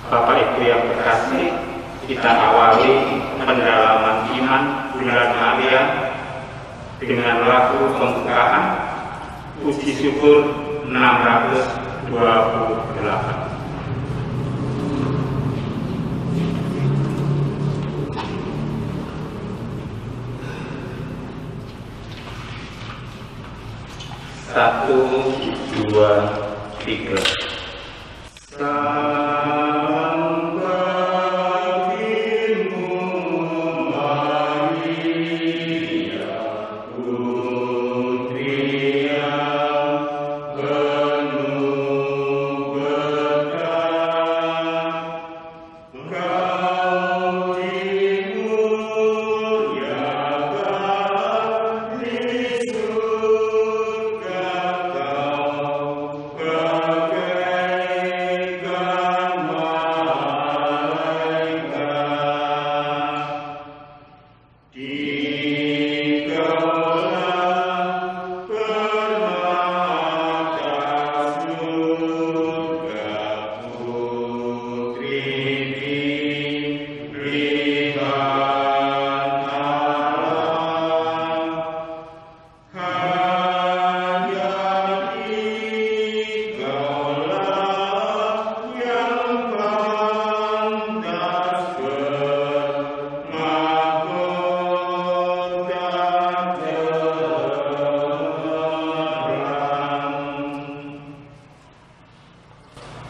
Bapak Ibu yang terkasih, kita awali pendalaman iman bulan Maria dengan lagu pembukaan Puji Syukur 628. Satu, dua, tiga.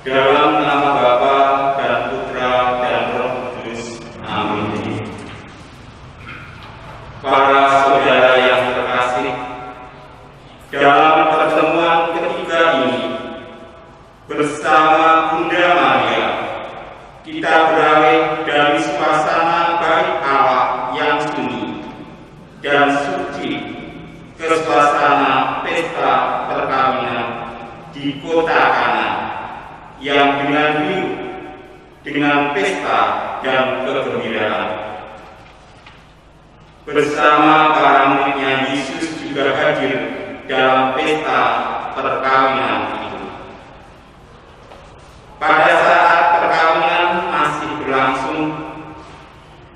Dalam nama Bapa dan Putra dan Roh Kudus. Amin. Para saudara yang terkasih, dalam pertemuan ketiga ini bersama Bunda Maria, kita beralih dari suasana bait Allah yang sunyi dan suci ke suasana pesta perkawinan di kota Kana yang dengan riuh, dengan pesta dan kegembiraan. Bersama para muridnya, Yesus juga hadir dalam pesta perkawinan itu. Pada saat perkawinan masih berlangsung,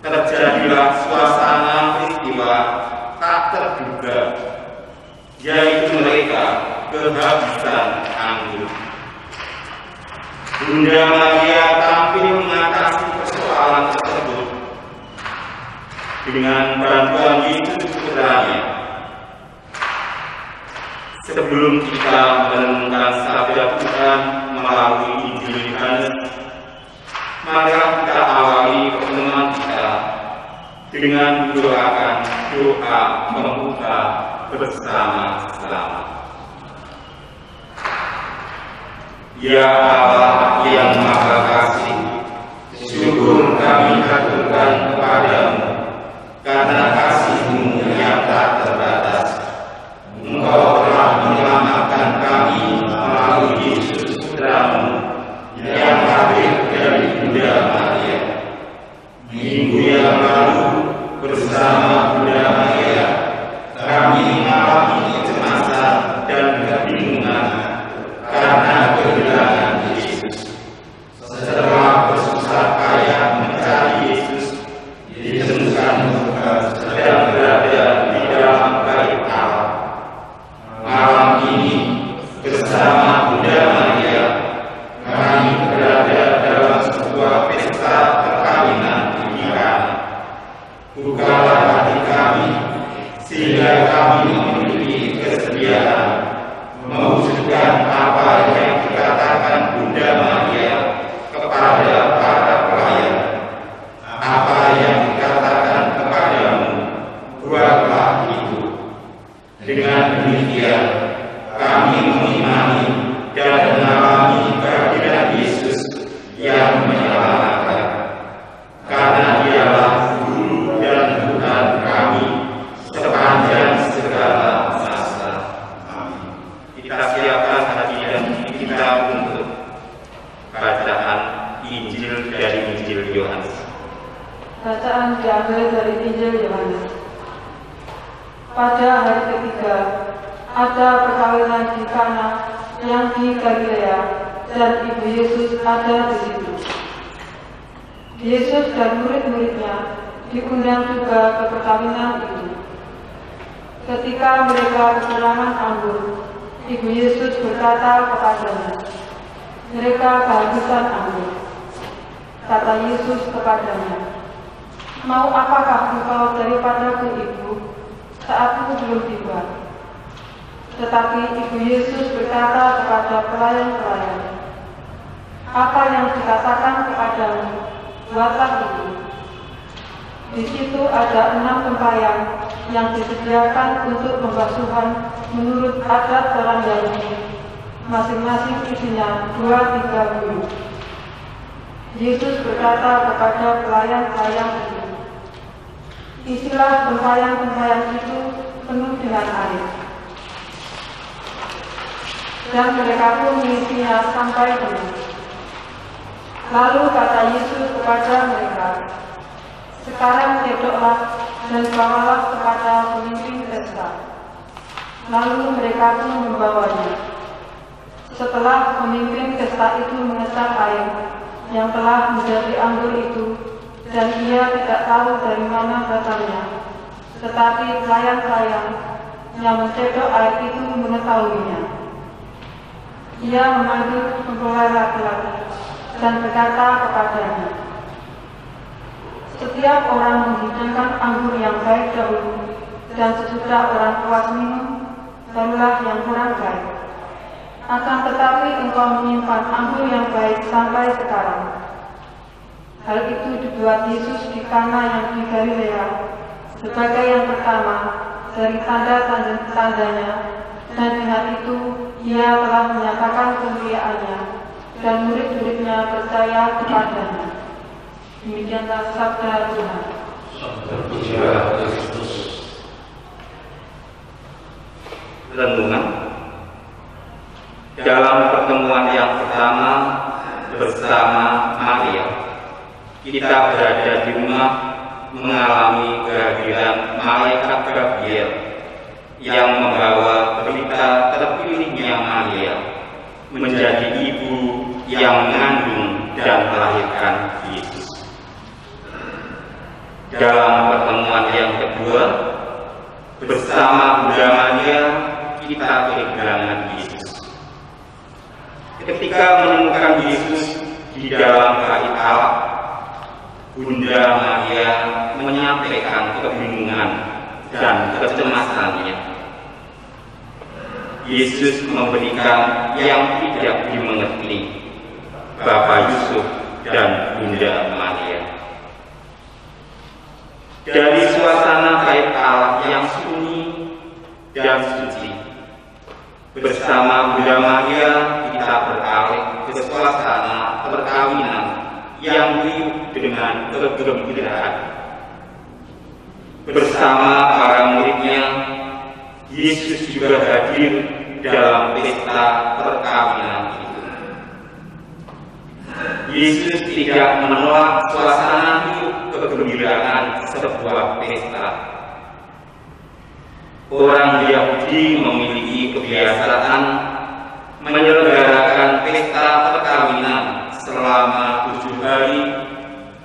terjadilah suasana peristiwa tak terduga, yaitu mereka kehabisan anggur. Bunda Maria tampil mengatasi persoalan tersebut dengan bantuan Yesus putranya. Sebelum kita merenungkan sabda Tuhan melalui Injil Yohanes, mari kita awali pertemuan kita dengan mendoakan doa pembuka bersama-sama. Ya Allah yang Maha Kasih, syukur kami haturkan kepadamu karena kasih-Mu yang tak terbatas. Engkau telah menyelamatkan kami melalui Yesus Putra-Mu yang hadir dari Bunda Maria. Minggu yang lalu bersama Bunda Maria, kami mengalami kecemasan dan kebingungan karena kehilangan Yesus. Setelah bersusah payah mencari Yesus, ditemukan sedang berada di dalam bait Allah. Malam ini bersama Bunda Maria, kami berada dalam sebuah pesta perkawinan di Kana. Bukalah hati kami sehingga kami memiliki kesediaan mewujudkan apa yang dikatakan Bunda Maria kepada para pelayan. Apa yang dikatakan kepadamu, buatlah itu. Dengan demikian, kami mengimani dan mengalami kehadiran Yesus yang menyelamatkan. Karena Dialah Guru dan Tuhan kami sepanjang segala masa. Kita siapkan hati dan diri kita untuk bacaan Injil dari Injil Yohanes. Bacaan diambil dari Injil Yohanes. Pada hari ketiga, ada perkawinan di Kana yang di Galilea, dan ibu Yesus ada di situ. Yesus dan murid-muridnya diundang juga ke perkawinan itu. Ketika mereka kekurangan anggur, Ibu Yesus berkata kepadanya, "Mereka kehabisan anggur." Kata Yesus kepadanya, "Mau apakah engkau daripadaku, Ibu? Saatku belum tiba." Tetapi Ibu Yesus berkata kepada pelayan-pelayan, "Apa yang dikatakan kepadamu, buatlah itu." Di situ ada 6 tempayan yang disediakan untuk pembasuhan menurut adat orang Yahudi, masing-masing isinya 2-3 bulu. Yesus berkata kepada pelayan-pelayan itu, "Isilah tempayan-tempayan itu penuh dengan air." Dan mereka pun mengisinya sampai penuh. Lalu kata Yesus kepada mereka, "Sekarang cedoklah dan bawalah kepada pemimpin pesta." Lalu mereka pun membawanya. Setelah pemimpin pesta itu mengesap air yang telah menjadi anggur itu, dan ia tidak tahu dari mana datangnya, tetapi pelayan-pelayan yang mencedok air itu mengetahuinya. Ia memanggil pempelai laki-laki dan berkata kepadanya, "Setiap orang menghidangkan anggur yang baik dahulu, dan sesudah orang puas minum, barulah yang kurang baik. Akan tetapi engkau menyimpan anggur yang baik sampai sekarang." Hal itu dibuat Yesus di Kana yang di Galilea sebagai yang pertama dari tanda-tandanya, dan dengan itu ia telah menyatakan kemuliaannya, dan murid-muridnya percaya kepadanya. Demikianlah sabda Tuhan. Terpujilah Kristus. Renungan dalam pertemuan yang pertama bersama Maria, kita berada di rumah mengalami kehadiran malaikat Gabriel yang membawa berita terpilihnya Maria menjadi ibu yang mengandung dan melahirkan Yesus. Dalam pertemuan yang kedua bersama Bunda Maria, kita kehilangan Yesus. Ketika menemukan Yesus di dalam bait Allah, Bunda Maria menyampaikan kebingungan dan kecemasannya. Yesus memberikan yang tidak dimengerti Bapak Yusuf dan Bunda Maria. Dari suasana bait Allah yang sunyi dan suci, bersama Bunda Maria kita beralih ke suasana perkawinan yang riuh dengan kegembiraan. Bersama para muridnya, Yesus juga hadir dalam pesta perkawinan itu. Yesus tidak menolak suasana riuh kegembiraan sebuah pesta. Orang Yahudi memiliki kebiasaan menyelenggarakan pesta perkawinan selama 7 hari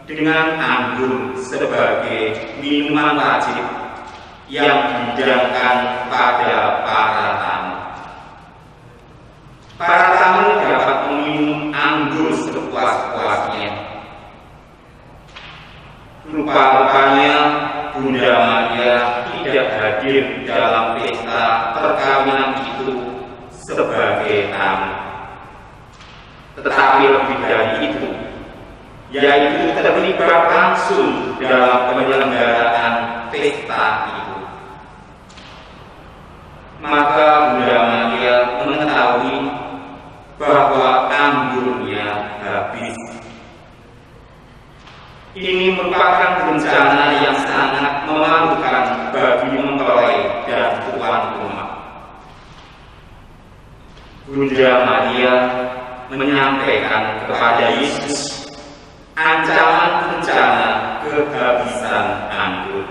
dengan anggur sebagai minuman wajib yang dihidangkan pada para tamu. Para tamu dapat meminum anggur sepuas-puasnya. Rupa-rupanya Bunda Maria tidak hadir dalam pesta perkawinan itu sebagai tamu, tetapi lebih dari itu, yaitu terlibat langsung dalam penyelenggaraan pesta itu. Maka Bunda Maria mengetahui bahwa anggurnya habis. Ini merupakan bencana yang sangat memalukan bagi mempelai dan tuan rumah. Bunda Maria menyampaikan kepada Yesus ancaman bencana kehabisan anggur.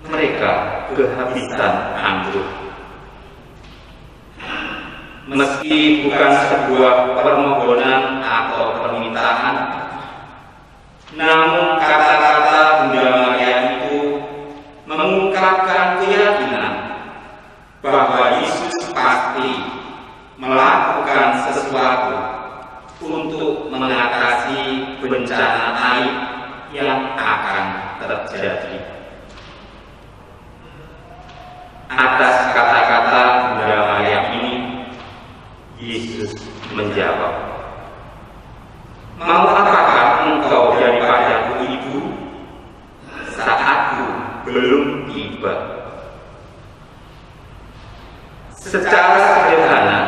Mereka kehabisan anggur. Meski bukan sebuah permohonan atau permintaan, Namun kata-kata Bunda Maria itu mengungkapkan keyakinan bahwa Yesus pasti melakukan sesuatu untuk mengatasi bencana air yang akan terjadi. Atas kata-kata Bunda Maria ini, Yesus menjawab, "Mau apakah engkau daripadaku itu? Saatku belum tiba." Secara sederhana,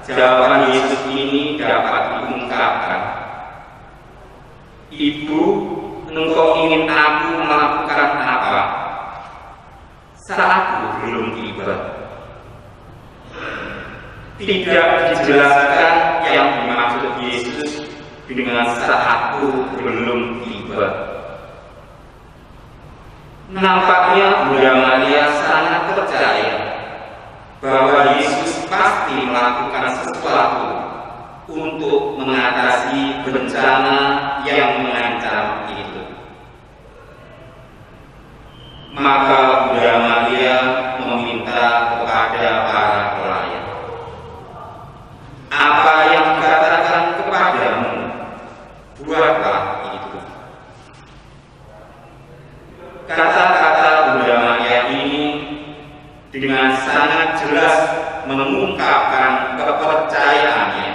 jawaban Yesus ini dapat diungkapkan. "Ibu, engkau ingin aku melakukan apa? Saatku belum tiba." Tidak dijelaskan yang dimaksud Yesus dengan saatku belum tiba. Nampaknya Bunda Maria sangat percaya bahwa Yesus pasti melakukan sesuatu untuk mengatasi bencana yang mengancam itu. Maka Bunda Maria meminta kepada para pelayan, "Apa yang dikatakan kepadamu, buatlah itu." Kata-kata Bunda Maria ini dengan sangat jelas mengungkapkan kepercayaannya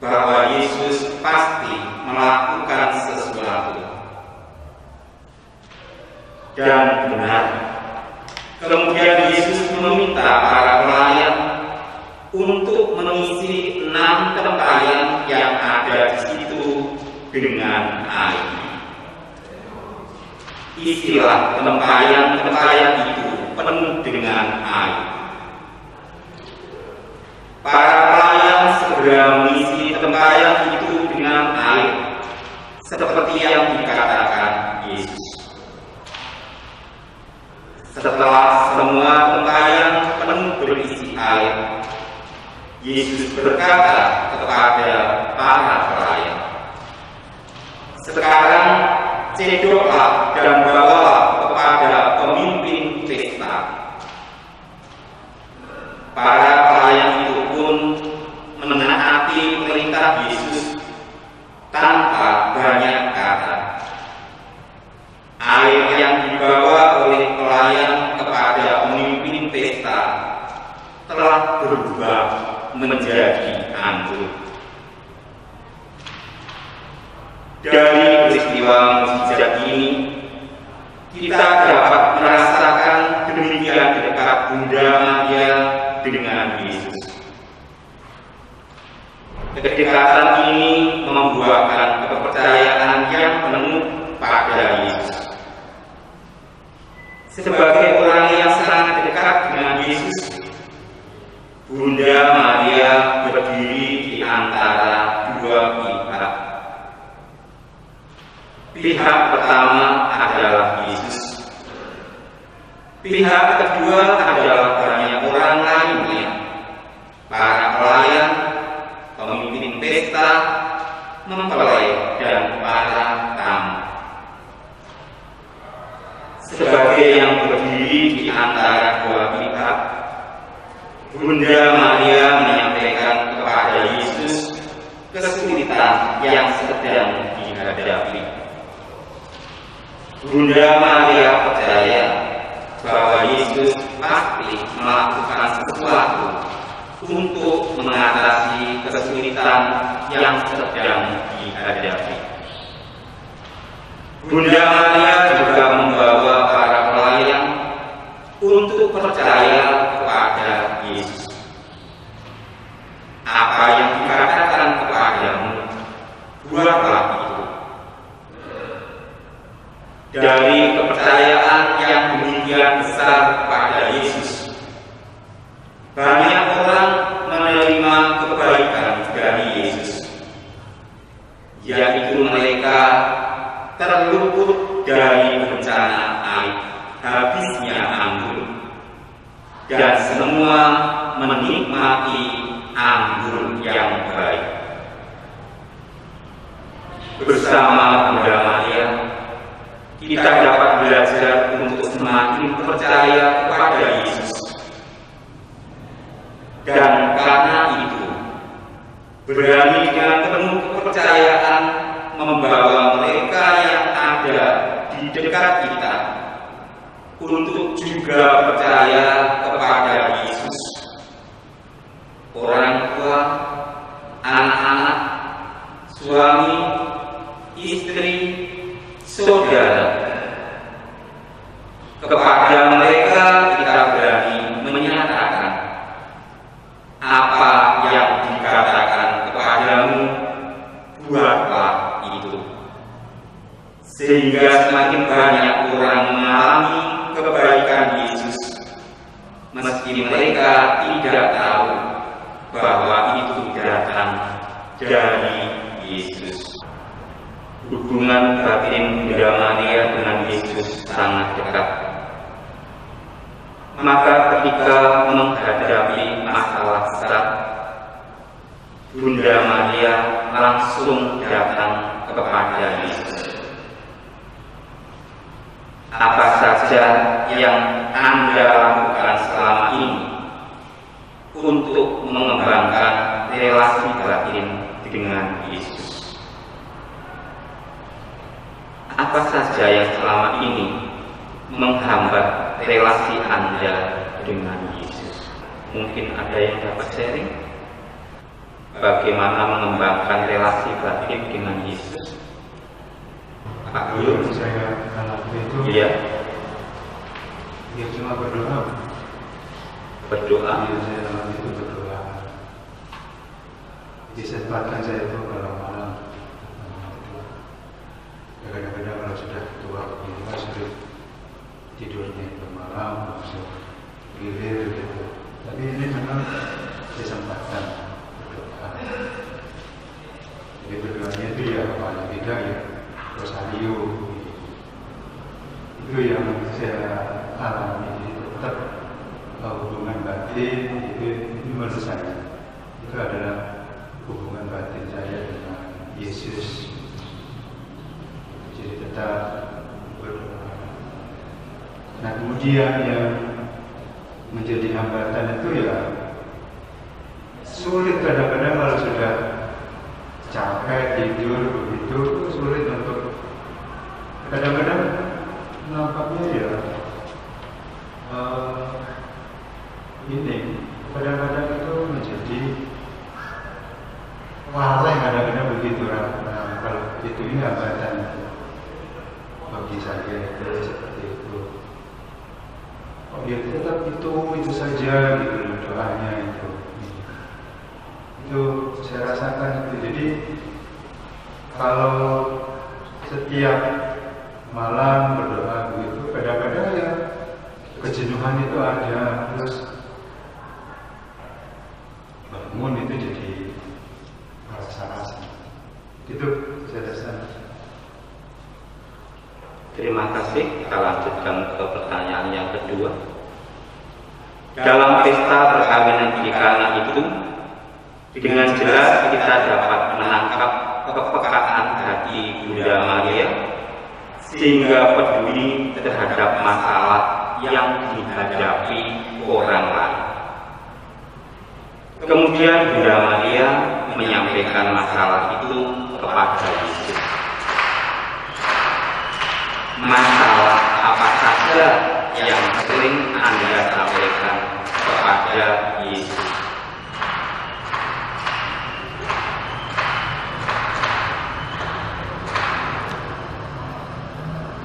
bahwa Yesus pasti melakukan sesuatu. Dan benar, kemudian Yesus meminta para pelayan untuk mengisi 6 tempayan yang ada di situ dengan air. Isilah tempayan-tempayan itu penuh dengan air. Para pelayan segera mengisi tempayan itu dengan air, seperti yang dikatakan Yesus. Setelah semua tempayan penuh berisi air, Yesus berkata kepada para pelayan, "Sekarang cedoklah dan bawalah kepada pemimpin pesta." Para pelayan itu pun menaati perintah Yesus tanpa banyak kata. Air yang dibawa oleh pelayan kepada pemimpin pesta telah berubah menjadi anggur. Dari peristiwa mukjizat ini, kita dapat merasakan demikian dekat Bunda Maria dengan Yesus. Kedekatan ini membuahkan kepercayaan yang penuh pada Yesus. Sebagai orang yang sangat dekat dengan Yesus, Bunda Maria berdiri di antara dua pihak. Pihak pertama adalah Yesus. Pihak kedua adalah banyak orang lainnya, para pelayan, pemimpin pesta, mempelai, dan para tamu. Sebagai yang berdiri di antara dua pihak, Bunda Maria menyampaikan kepada Yesus kesulitan yang sedang dihadapi. Bunda Maria percaya bahwa Yesus pasti melakukan sesuatu untuk mengatasi kesulitan yang sedang dihadapi. Bunda Maria juga membawa para pelayan untuk percaya kepada Yesus. Apa yang dikatakan kepadamu, buatlah itu. Dari kepercayaan yang demikian besar kepada Yesus, banyak orang menerima kebaikan dari Yesus, yaitu mereka terluput dari bencana air, habisnya anggur, dan semua menikmati anggur yang baik. bersama Bunda Maria, kita dapat belajar untuk semakin percaya kepada Yesus. Dan karena itu, berani dengan penuh kepercayaan membawa mereka yang ada di dekat kita untuk juga percaya kepada Yesus. Orang tua, anak-anak, suami, istri, saudara. Kepada mereka kita berani menyatakan apa yang dikatakan kepadamu, buatlah itu. Sehingga semakin banyak orang mengalami kebaikan Yesus, meski mereka tidak tahu bahwa itu datang dari Yesus. Hubungan batin Bunda Maria dengan Yesus sangat dekat. Maka ketika menghadapi masalah berat, Bunda Maria langsung datang kepada Yesus. Apa saja yang Anda lakukan selama ini untuk mengembangkan relasi batin dengan Yesus? Apa saja yang selama ini menghambat relasi Anda dengan Yesus? Mungkin ada yang dapat sharing bagaimana mengembangkan relasi batin dengan Yesus? Pak Guru, saya alami itu iya, ya cuma berdoa. Berdoa. Iya, saya alami itu berdoa. Disempatkan saya itu malam-malam. Kadang-kadang kalau sudah tua begini kan sudah tidurnya itu malam, langsung gilir gitu. Tapi ini memang disempatkan berdoa. Jadi berdoanya itu ya paling tidak ya rosario. Itu yang saya alami. Tetap hubungan batin itu menurut saya itu adalah hubungan batin saya dengan Yesus. Jadi tetap berdoa. Nah kemudian yang menjadi hambatan itu ya sulit kadang-kadang kalau sudah capek tidur begitu, sulit untuk kadang-kadang nampaknya ya ini kadang-kadang itu menjadi lalai kadang-kadang begitu. Nah, kalau itu ini hambatan bagi saya itu seperti itu. Oh ya tetap itu saja gitu doanya itu saya rasakan itu. Jadi kalau setiap malam berdoa begitu kadang-kadang ya kejenuhan itu ada, terus bangun itu jadi rasa-rasa itu saya rasa. Terima kasih. Kita lanjutkan ke pertanyaan yang kedua. Dalam pesta perkawinan di Kana itu, dengan jelas kita dapat menangkap kepekaan hati Bunda Maria sehingga peduli terhadap masalah yang dihadapi orang lain. Kemudian Bunda Maria menyampaikan masalah itu kepada Yesus. Masalah apa saja yang sering Anda sampaikan kepada Yesus?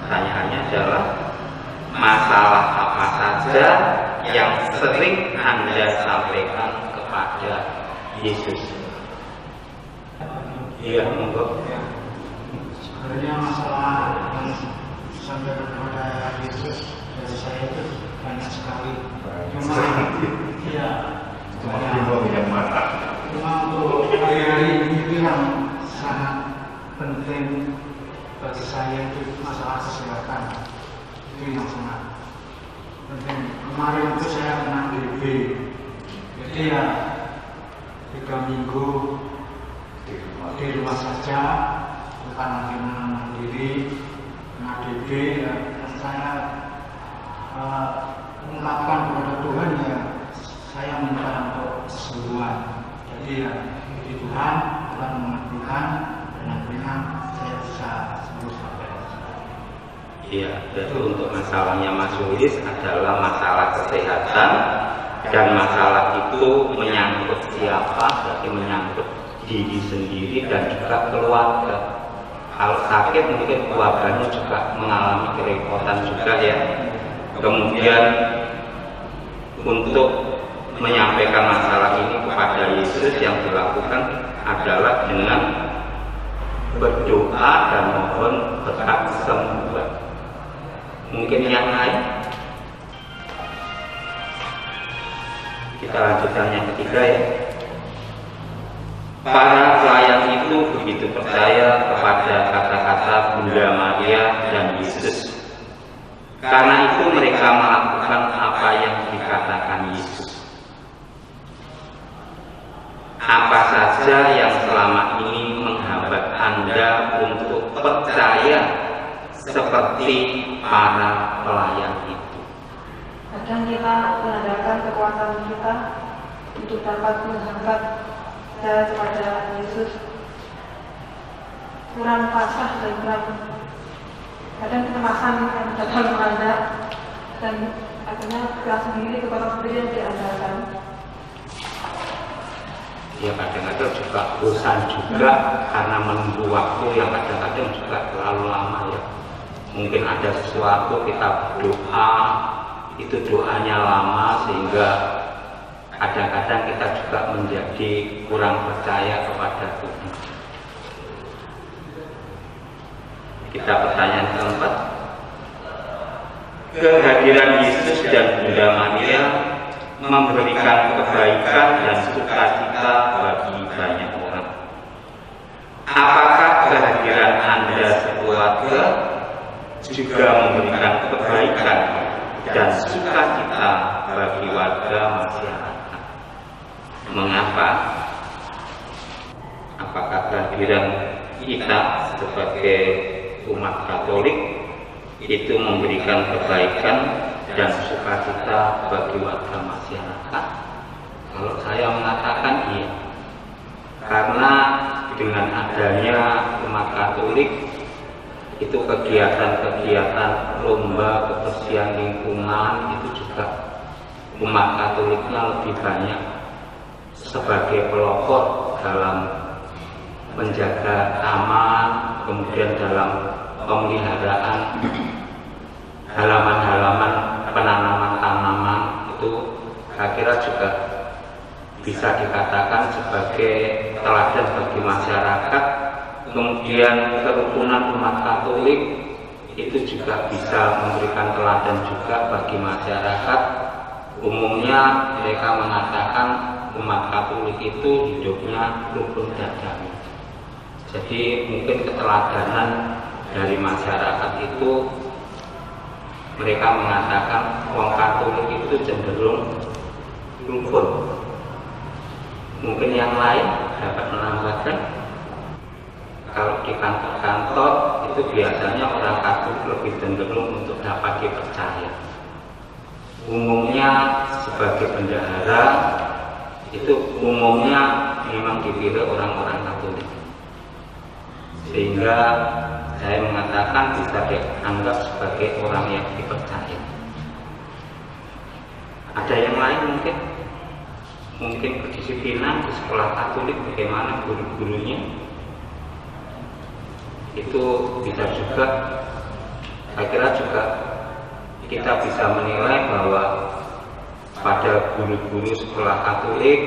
Pertanyaannya adalah masalah apa saja yang sering Anda sampaikan kepada Yesus? Iya, monggo. Sebenarnya masalah yang sampai kepada Yesus dari saya itu banyak sekali. Cuma untuk hari ini yang sangat penting bagi saya itu masalah kesehatan. Itu yang sangat penting. Kemarin itu saya kena DB, jadi ya 3 minggu di rumah saja. bukan lagi menang diri, ADD ya, saya mengungkapkan kepada Tuhan ya, saya minta untuk kesembuhan. Jadi ya, di Tuhan mengertikan dan akhirnya saya bisa sembuh sampai. Iya, jadi untuk masalahnya Mas Yulis adalah masalah kesehatan, dan masalah itu menyangkut siapa, berarti menyangkut diri sendiri dan juga keluarga. Kalau sakit mungkin keluarganya juga mengalami kerepotan juga ya. Kemudian untuk menyampaikan masalah ini kepada Yesus yang dilakukan adalah dengan berdoa dan mohon berkat kesembuhan. Mungkin yang lain? Kita lanjutkan yang ketiga ya. Para pelayan itu begitu percaya kepada kata-kata Bunda Maria dan Yesus. Karena itu mereka melakukan apa yang dikatakan Yesus. Apa saja yang selama ini menghambat Anda untuk percaya seperti para pelayan itu? Kadang kita mengandalkan kekuatan kita untuk dapat menghambat percaya kepada Yesus, kurang pasrah dan kurang kadang kecemasan yang datang melanda, dan akhirnya kita sendiri, kekuatan sendiri yang diandalkan. Ya kadang-kadang juga bosan juga karena menunggu waktu yang kadang-kadang juga terlalu lama ya. Mungkin ada sesuatu kita berdoa, itu doanya lama sehingga kadang-kadang kita juga menjadi kurang percaya kepada Tuhan. Kita pertanyaan keempat. Kehadiran Yesus dan Bunda Maria memberikan kebaikan dan sukacita bagi banyak orang. Apakah kehadiran Anda sekeluarga juga memberikan kebaikan dan sukacita bagi warga masyarakat? Mengapa? Apakah kehadiran kita sebagai umat Katolik itu memberikan kebaikan dan sukacita bagi warga masyarakat? Kalau saya mengatakan iya, karena dengan adanya umat Katolik itu kegiatan-kegiatan lomba kebersihan lingkungan itu juga umat Katoliknya lebih banyak sebagai pelopor dalam menjaga taman, kemudian dalam pemeliharaan halaman-halaman penanaman tanaman. Itu saya kira juga bisa dikatakan sebagai teladan bagi masyarakat. Kemudian kerukunan umat Katolik itu juga bisa memberikan teladan juga bagi masyarakat. Umumnya mereka mengatakan umat Katolik itu hidupnya rukun dan damai. Jadi mungkin keteladanan dari masyarakat itu, mereka mengatakan orang Katolik itu cenderung rukun. Mungkin yang lain dapat menambahkan. Kalau di kantor-kantor itu biasanya orang Katolik lebih cenderung untuk dapat dipercaya. Umumnya sebagai bendahara itu umumnya memang dipilih orang-orang Katolik, sehingga saya mengatakan bisa dianggap sebagai orang yang dipercaya. Ada yang lain mungkin kedisiplinan di sekolah Katolik, bagaimana guru-gurunya itu bisa juga, saya kira juga kita bisa menilai bahwa pada guru-guru sekolah Katolik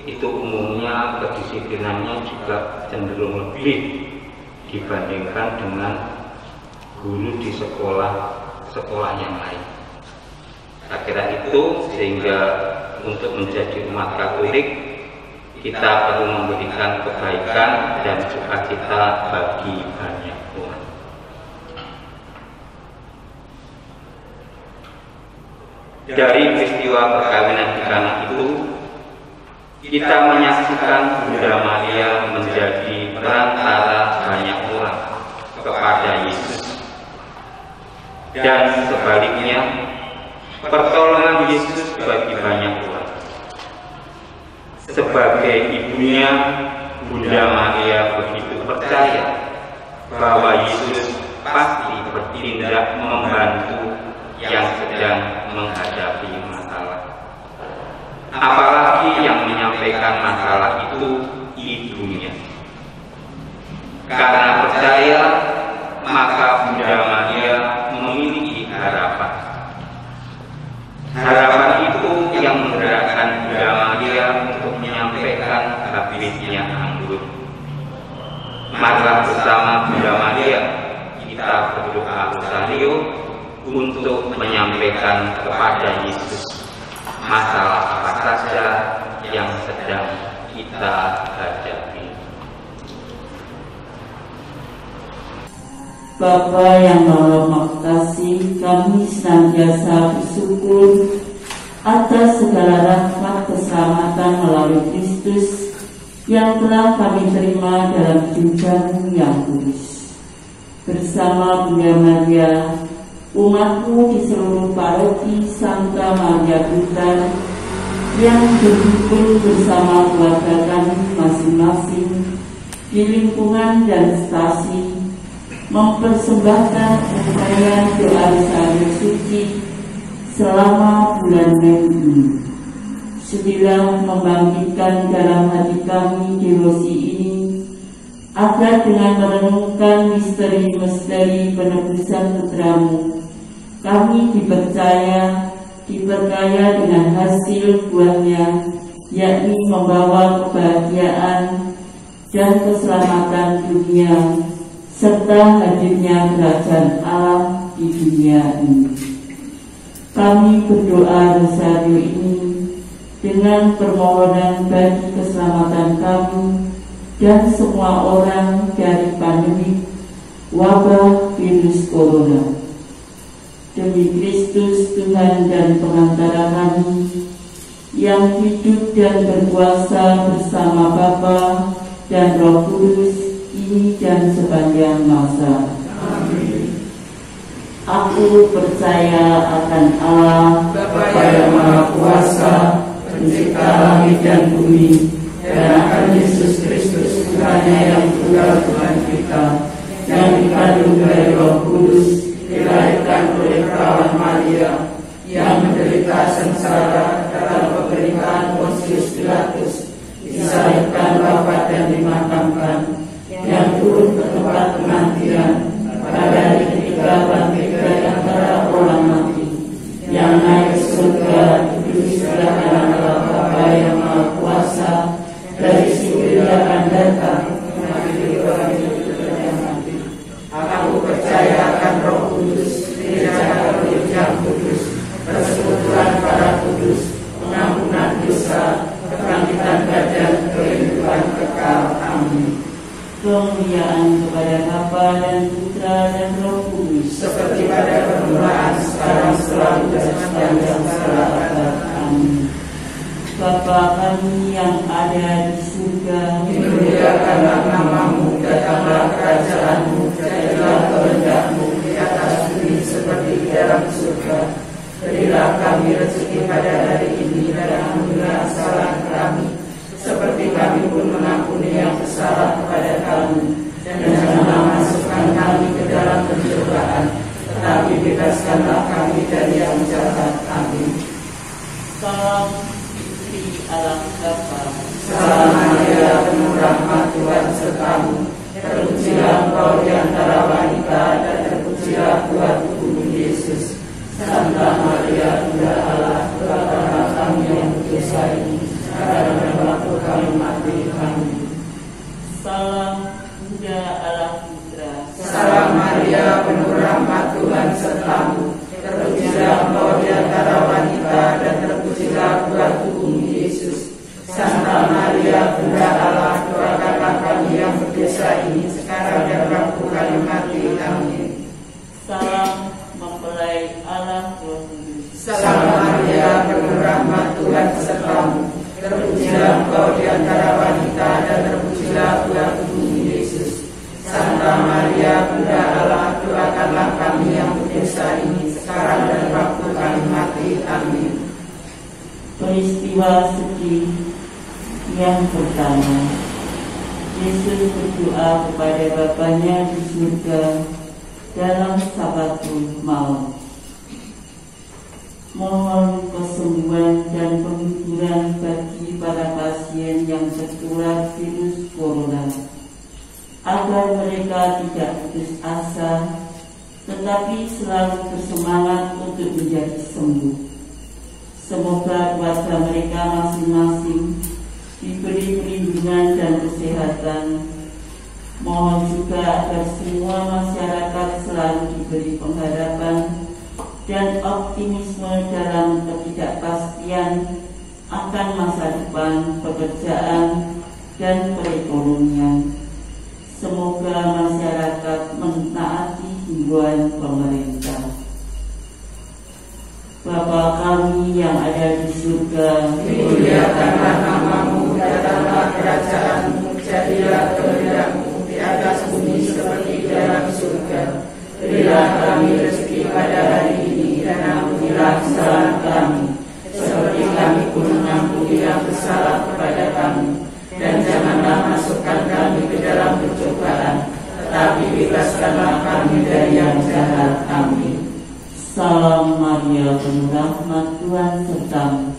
itu umumnya kedisiplinannya juga cenderung lebih dibandingkan dengan guru di sekolah yang lain. Saya kira itu, sehingga untuk menjadi umat Katolik kita perlu memberikan kebaikan dan sukacita bagi banyak orang. Dari peristiwa perkawinan di Kana itu, kita menyaksikan Bunda Maria menjadi perantara banyak orang Yesus bagi banyak orang. Sebagai ibunya, Bunda Maria begitu percaya bahwa Yesus pasti bertindak membantu yang sedang menghadapi masalah. Apalagi yang menyampaikan masalah itu ibunya. Karena percaya, maka Bunda Maria memiliki harapan. Harapan itu yang menggerakkan Bunda Maria untuk menyampaikan habisnya anggur. Marilah bersama Bunda Maria kita berdoa rosario untuk menyampaikan kepada Yesus masalah apa saja yang sedang kita hadapi. Bapa yang Maha Makasih, kami senantiasa bersyukur atas segala rahmat keselamatan melalui Kristus yang telah kami terima dalam junjang yang kudus. Bersama Bunda Maria, umatmu di seluruh paroki Santa Maria Bunda yang berkumpul bersama keluarga kami masing-masing di lingkungan dan stasi, mempersembahkan rangkaian doa rosario suci selama bulan Mei ini. Sudilah membangkitkan dalam hati kami devosi ini, agar dengan merenungkan misteri-misteri penebusan putramu, kami diperkaya dengan hasil buahnya, yakni membawa kebahagiaan dan keselamatan dunia, serta hadirnya kerajaan Allah di dunia ini. Kami berdoa rosario ini dengan permohonan bagi keselamatan kami dan semua orang dari pandemi wabah virus corona. Demi Kristus Tuhan dan pengantara kami, yang hidup dan berkuasa bersama Bapa dan Roh Kudus, ini dan sepanjang masa. Amin. Aku percaya akan Allah, Bapa yang Maha Kuasa, Pencipta langit dan bumi, dan akan Yesus Kristus, Putranya yang tunggal Tuhan kita, yang dikandung dari Roh Kudus, dilahirkan oleh perawan Maria, yang menderita sengsara dalam pemerintahan Pontius Pilatus, disalibkan, wafat dan dimakamkan, yang turun ke tempat kematian, pada hari ketiga bangkit dari antara orang mati, yang naik ke surga, duduk di sebelah kanan Allah Bapa yang Maha Kuasa, dari situ Dia akan datang mengadili orang hidup dan yang mati. Aku percaya akan Roh Kudus, Gereja Katolik yang kudus, persekutuan para kudus, pengampunan dosa, kebangkitan badan, kehidupan kekal. Amin. kemuliaan kepada Bapa dan Putra dan Roh Kudus, Seperti pada permulaan, sekarang, selalu, dan sepanjang segala abad. Amin. Bapa kami yang ada di surga, Dimuliakanlah namamu, datanglah kerajaanmu, jadilah kehendakmu di atas bumi seperti di dalam surga. Berilah kami rezeki pada hari ini, dan ampunilah kesalahan kami, seperti kami pun mengampuni yang bersalah kepada kami. Dan janganlah masukkan kami ke dalam pencobaan, tetapi bebaskanlah kami dari yang jahat. Amin. salam istri Allah Bapa, Salam Maria, penuh rahmat, Tuhan sertamu. Terpujilah engkau di antara wanita, dan terpujilah buah tubuhmu Yesus. Santa Maria, Bunda Allah, doakanlah kami yang berdosa ini, sekarang dan waktu kami mati. Amin. salam Bunda Allah Putra, Salam Maria, penuh rahmat, Tuhan sertamu. Terpujilah engkau di antara wanita, dan terpujilah buah tubuhmu Yesus. Santa Maria, Bunda Allah, doakanlah kami yang berdosa ini, sekarang dan waktu kami mati. Amin. salam mempelai Allah Roh Kudus, Salam Maria, penuh rahmat, Tuhan sertamu. Terpujilah engkau di antara wanita, dan terpujilah buah tubuhmu Yesus. Santa Maria, Bunda Allah, doakanlah kami yang berdosa ini, sekarang dan waktu kami mati. Amin. Yesus berdoa kepada Bapanya di surga dalam sabatul maut. Mohon kesembuhan dan penghiburan bagi para pasien yang tertular virus corona, agar mereka tidak putus asa, tetapi selalu bersemangat untuk menjadi sembuh. Semoga keluarga mereka masing-masing diberi perlindungan dan kesehatan. Mohon juga agar semua masyarakat selalu diberi pengharapan dan optimisme dalam ketidakpastian akan masa depan pekerjaan dan perekonomian. Semoga masyarakat menaati himbauan pemerintah. Bapa kami yang ada di surga, dimuliakanlah namamu, datanglah kerajaanmu, jadilah kehendakmu di atas bumi seperti di dalam surga. Berilah kami rezeki pada hari ini, dan ampunilah kesalahan kami, seperti kami pun mengampuni yang bersalah kepada kami. Dan janganlah masukkan kami ke dalam pencobaan, tetapi bebaskanlah kami dari yang jahat. Amin. Salam Maria, penuh rahmat, Tuhan sertamu.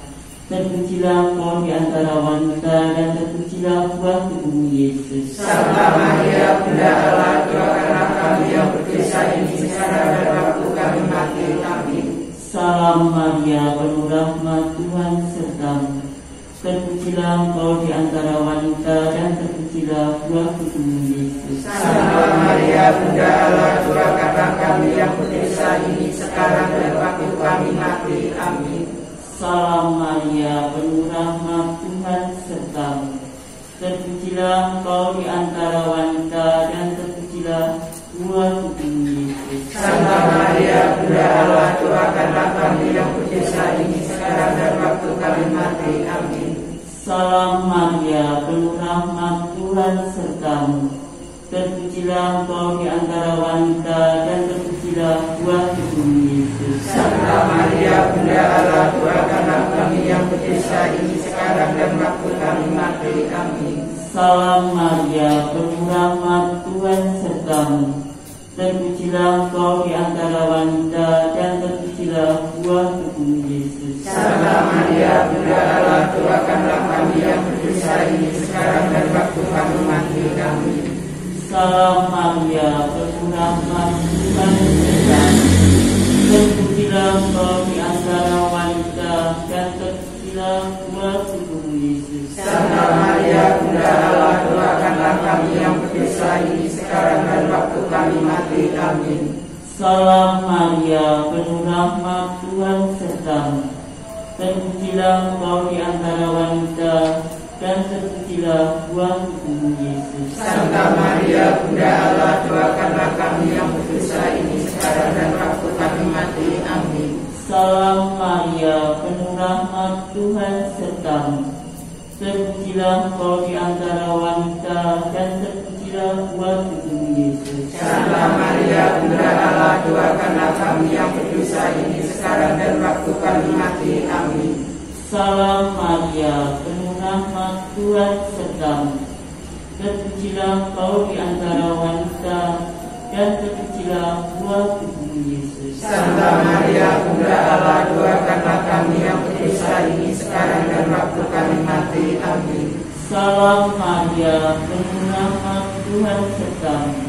Terpujilah Engkau di antara wanita, dan terpujilah buah tubuhmu Yesus. Santa Maria, Bunda Allah, doakanlah kami yang berdosa ini sekarang dan waktu kami mati. Amin. Salam Maria, penuh rahmat, Tuhan sertamu. Terpujilah Engkau di antara wanita, dan terpujilah buah tubuhmu Yesus. Santa Maria, Bunda Allah, doakanlah kami yang berdosa ini sekarang dan waktu kami mati. Amin. Salam Maria, penuh rahmat, Tuhan sertamu. Terpujilah Engkau di antara wanita, dan terpujilah buah tubuhmu Yesus. Santa Maria, Bunda Allah, doakanlah kami yang berdosa ini sekarang dan waktu kami mati. Amin. Salam Maria, penuh rahmat, Tuhan sertamu. Terpujilah Engkau di antara wanita, dan terpujilah buah tubuhmu Yesus. Santa Maria, Bunda Allah, doakanlah kami yang berdosa ini sekarang dan waktu kami mati. Amin. Salam Maria, penuh rahmat, Tuhan sertamu. Terpujilah Engkau di antara wanita, dan terpujilah buah tubuhmu Yesus. Santa Maria, Bunda Allah, doakanlah kami yang berdosa ini sekarang dan waktu kami mati. Amin. Salam Maria, penuh rahmat, Tuhan sertamu. Terpujilah Engkau di antara wanita, dan terpujilah buah tubuhmu Yesus. Santa Maria, Bunda Allah, doakanlah kami yang berdosa ini sekarang dan waktu kami mati. Amin. Salam Maria, penuh rahmat, Tuhan sertamu. Terpujilah Engkau di antara wanita, dan terpujilah buah tubuhmu Yesus. Santa Maria, Bunda Allah, doakanlah kami yang berdosa ini sekarang dan waktu kami mati. Amin. Salam Maria, penuh rahmat, Tuhan sertamu. Terpujilah Engkau di antara wanita, dan terpujilah buah tubuhmu Yesus. Santa Maria, Bunda Allah, doakanlah kami yang berdosa ini sekarang dan waktu kami mati. Amin. Salam Maria, penuh rahmat, Tuhan sertamu. Terpujilah Engkau di antara wanita, dan terpujilah buah tubuhmu Yesus. Santa Maria, Bunda Allah, doakanlah kami yang berdosa ini sekarang dan waktu kami mati. Amin. Salam Maria, penuh rahmat, Tuhan sertamu.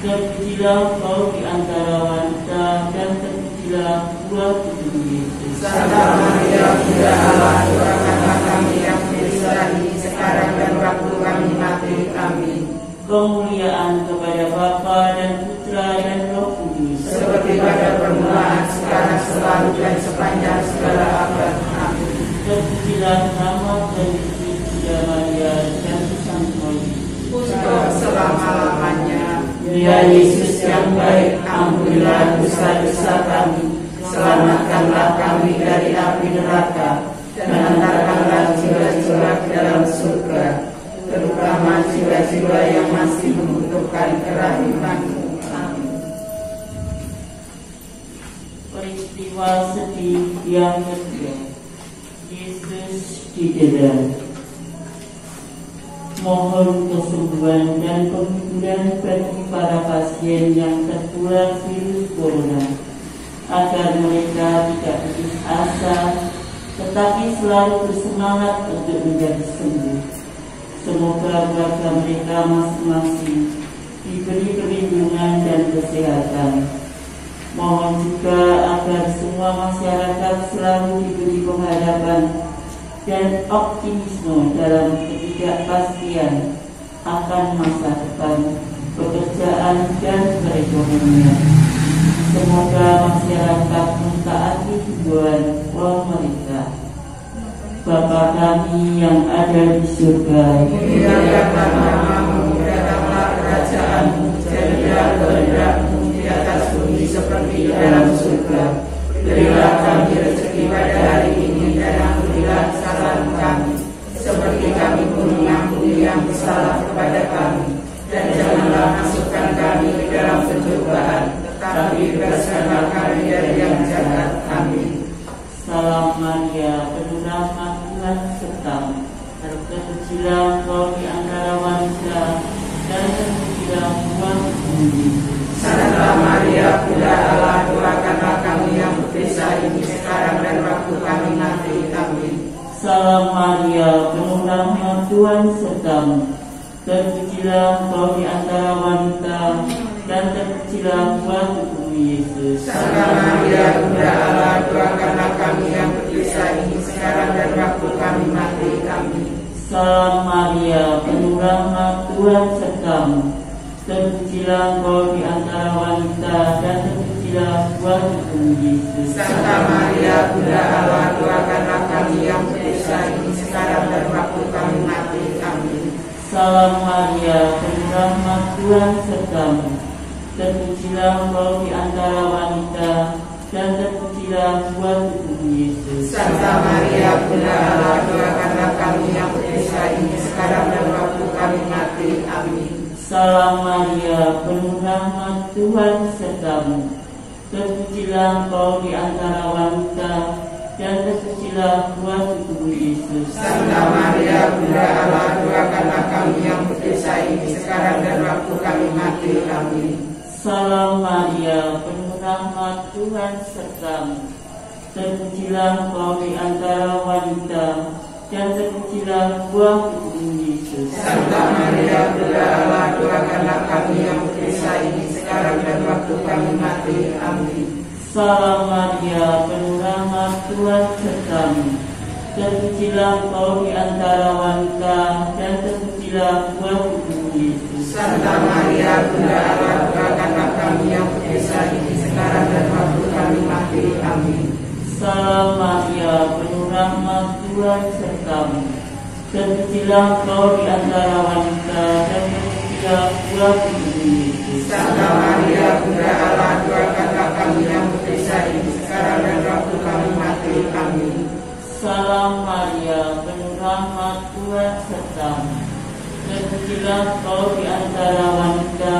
Terpujilah Engkau di antara wanita, dan terpujilah buah tubuhmu Yesus. Santa Maria, Bunda Allah, doakanlah kami yang berdosa ini sekarang dan waktu kami mati. Amin. Kemuliaan kepada Bapa dan Putra dan Roh Kudus, seperti pada permulaan, sekarang, selalu, dan sepanjang segala abad. Amin. terpujilah nama dan Bunda Maria dan Sang Kristus. Untuk selama-lamanya. Ya Yesus yang baik, ampunilah dosa-dosa kami, selamatkanlah kami dari api neraka, dan antarkanlah jiwa-jiwa ke dalam surga, terutama jiwa-jiwa yang masih membutuhkan kerahiman-Mu. Amin. Peristiwa sedih yang kedua, Yesus didera. Mohon kesembuhan dan penghiburan bagi para pasien yang tertular virus corona, agar mereka tidak putus asa, tetapi selalu bersemangat untuk menjadi sembuh. Semoga keluarga mereka masing-masing diberi perlindungan dan kesehatan. Mohon juga agar semua masyarakat selalu diberi pengharapan dan optimisme dalam ketidakpastian akan masa depan, pekerjaan dan perekonomian. Semoga masyarakat mentaati himbauan pemerintah. Bapa kami yang ada di surga, dimuliakan namamu, datanglah kerajaanmu, jadilah kehendakmu di atas bumi seperti di dalam surga. Berilah kami rezeki pada hari ini dan ampunilah kesalahan kami, seperti kami pun mengampuni yang bersalah kepada kami. Dan janganlah masukkan kami ke dalam pencobaan, tetapi bebaskanlah kami dari yang jahat. Amin. Salam Maria, penuh rahmat, Tuhan sertamu. Terpujilah Engkau di antara wanita, dan terpujilah buahmu Yesus. Santa Maria, Bunda Allah, doakanlah kami yang berdosa ini sekarang dan waktu kami mati. Amin. Salam Maria, penuh rahmat, Tuhan sertamu. Terpujilah Engkau di antara wanita, dan terpujilah buah tubuhmu Yesus. Santa Maria, Bunda Allah, doakanlah kami yang berdosa ini sekarang dan waktu kami mati. Amin. Salam Maria, penuh rahmat, Tuhan sertamu. Terpujilah Engkau di antara wanita, dan terpujilah buah tubuhmu Yesus. Santa Maria, Bunda Allah, doakanlah kami yang berdosa ini sekarang dan waktu kami mati. Amin. Salam Maria, penuh rahmat, Tuhan sertamu. Terpujilah Engkau di antara wanita, dan terpujilah buah tubuhmu Yesus. Santa Maria, Bunda Allah, doakanlah kami yang berdosa ini sekarang dan waktu kami mati. Amin. Salam Maria, penuh rahmat, Tuhan sertamu. Terpujilah Engkau di antara wanita, dan terpujilah buah tubuhmu Yesus. Santa Maria, Bunda Allah, doakanlah kami yang berdosa ini sekarang dan waktu kami mati. Amin. Salam Maria, penuh rahmat, Tuhan sertamu. Terpujilah Engkau di antara wanita, dan terpujilah buah tubuhmu Yesus. Santa Maria, Bunda Allah, doakanlah kami yang berdosa ini sekarang dan waktu kami mati. Amin. Salam Maria, penuh rahmat, Tuhan sertamu. Terpujilah Engkau di antara wanita, dan terpujilah buah tubuhmu Yesus. Santa Maria, Bunda Allah, doakanlah kami yang berdosa ini sekarang dan waktu kami mati. Amin. Salam Maria, penuh rahmat, Tuhan sertamu. Terpujilah Engkau di antara wanita, dan terpujilah buah tubuhmu Yesus. Santa Maria, Bunda Allah, doakanlah kami yang berdosa ini sekarang dan waktu kami mati. Amin. Salam Maria, penuh rahmat, Tuhan sertamu. Terpujilah Engkau di antara wanita,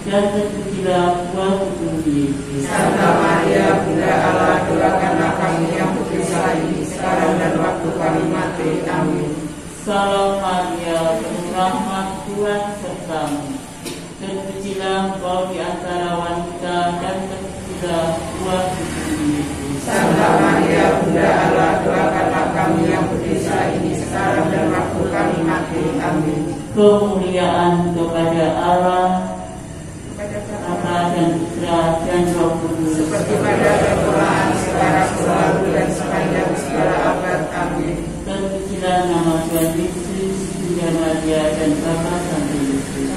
dan terpujilah buah tubuhmu Yesus. Santa Maria, Bunda Allah, doakanlah kami yang berdosa ini sekarang dan waktu kami mati. Amin. Salam Maria, penuh rahmat, Tuhan sertamu. Terpujilah Engkau di antara wanita, dan terpujilah buah tubuhmu Yesus. Santa Maria, Bunda Allah, doakanlah kami yang berdosa ini sekarang dan waktu kami mati. Amin. Kemuliaan kepada Allah, Bapa dan Putra dan Roh Kudus, seperti pada permulaan, sekarang, selalu, dan sepanjang segala abad. Amin. terpujilah nama Tuhan Yesus, Bunda Maria dan Bapa Santo Yesus.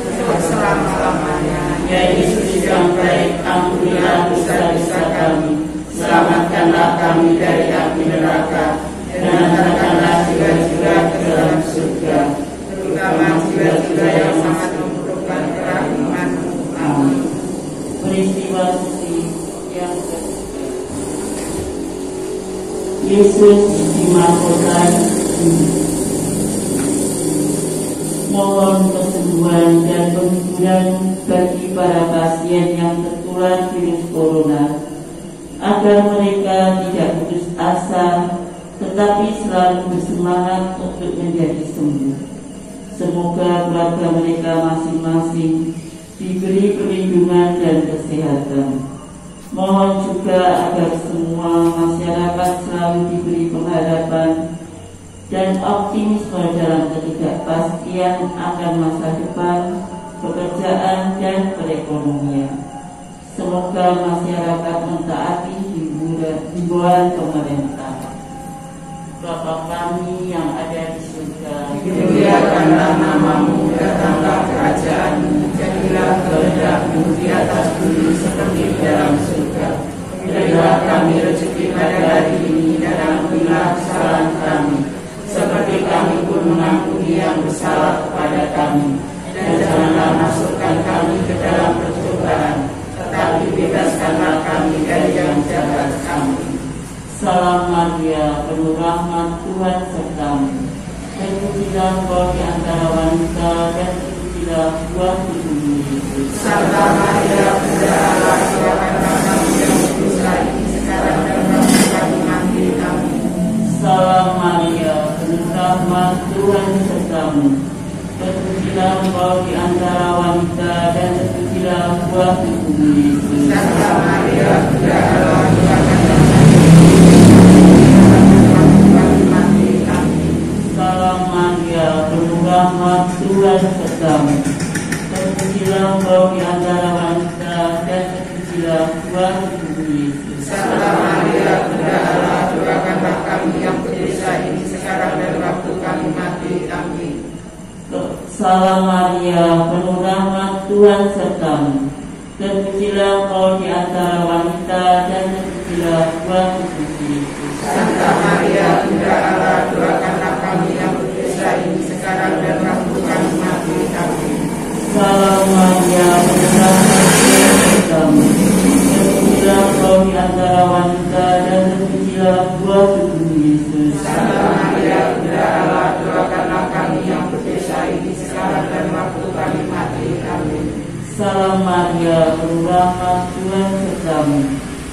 Selama-lamanya. Ya Yesus yang baik, ampunilah dosa-dosa kami, selamatkanlah kami dari api neraka, dan antarkanlah jiwa-jiwa ke dalam surga, terutama jiwa-jiwa yang sangat memerlukan kerahiman-Mu. Amin. peristiwa suci yang ketiga. Yesus dimahkotkan. Mohon kesembuhan dan penghiburan bagi para pasien yang tertular virus corona, agar mereka tidak putus asa, tetapi selalu bersemangat untuk menjadi sembuh. Semoga keluarga mereka masing-masing diberi perlindungan dan kesehatan. Mohon juga agar semua masyarakat selalu diberi pengharapan dan optimisme dalam ketidakpastian akan masa depan, pekerjaan, dan perekonomian. Semoga masyarakat mentaati himbauan pemerintah. Bapa kami yang ada di surga, dimuliakanlah namamu, datanglah kerajaanmu, jadilah kehendakmu di atas bumi seperti di dalam surga. Berilah kami rezeki pada hari ini, dan ampunilah kesalahan kami, seperti kami pun mengampuni yang bersalah kepada kami. Dan janganlah masukkan kami ke dalam percobaan, tetapi bebaskanlah kami dari yang jahat. Amin. Salam Maria, penuh rahmat, Tuhan sertamu. Terpujilah Engkau di antara wanita, dan terpujilah buah tubuhmu Yesus. Santa Maria, Bunda Allah, doakanlah kami yang berdosa ini sekarang dan waktu kami mati. Amin. Salam Maria, penuh rahmat, Tuhan sertamu. Terpujilah Engkau di antara wanita, dan terpujilah buah tubuhmu Yesus. Santa Maria, Bunda Allah, doakanlah Salam Maria, penuh rahmat, Tuhan sertamu. Terpujilah Engkau di antara wanita, dan terpujilah buah tubuhmu Yesus. Santa Maria, Bunda Allah, doakanlah kami yang berdosa ini sekarang dan waktu kami mati. Amin. Salam Maria, penuh rahmat, Tuhan sertamu. Terpujilah Engkau di antara wanita, dan terpujilah buah tubuhmu Yesus. Santa Maria, Bunda Allah, doakanlah kami yang berdosa ini sekarang dan waktu kami mati. Amin. Salam Maria, penuh rahmat, Tuhan sertamu. Terpujilah Engkau di antara wanita, dan terpujilah buah tubuhmu Yesus. Santa Maria, Bunda Allah, doakanlah kami yang berdosa ini sekarang dan waktu kami mati. Amin. Salam Maria, penuh rahmat, Tuhan sertamu.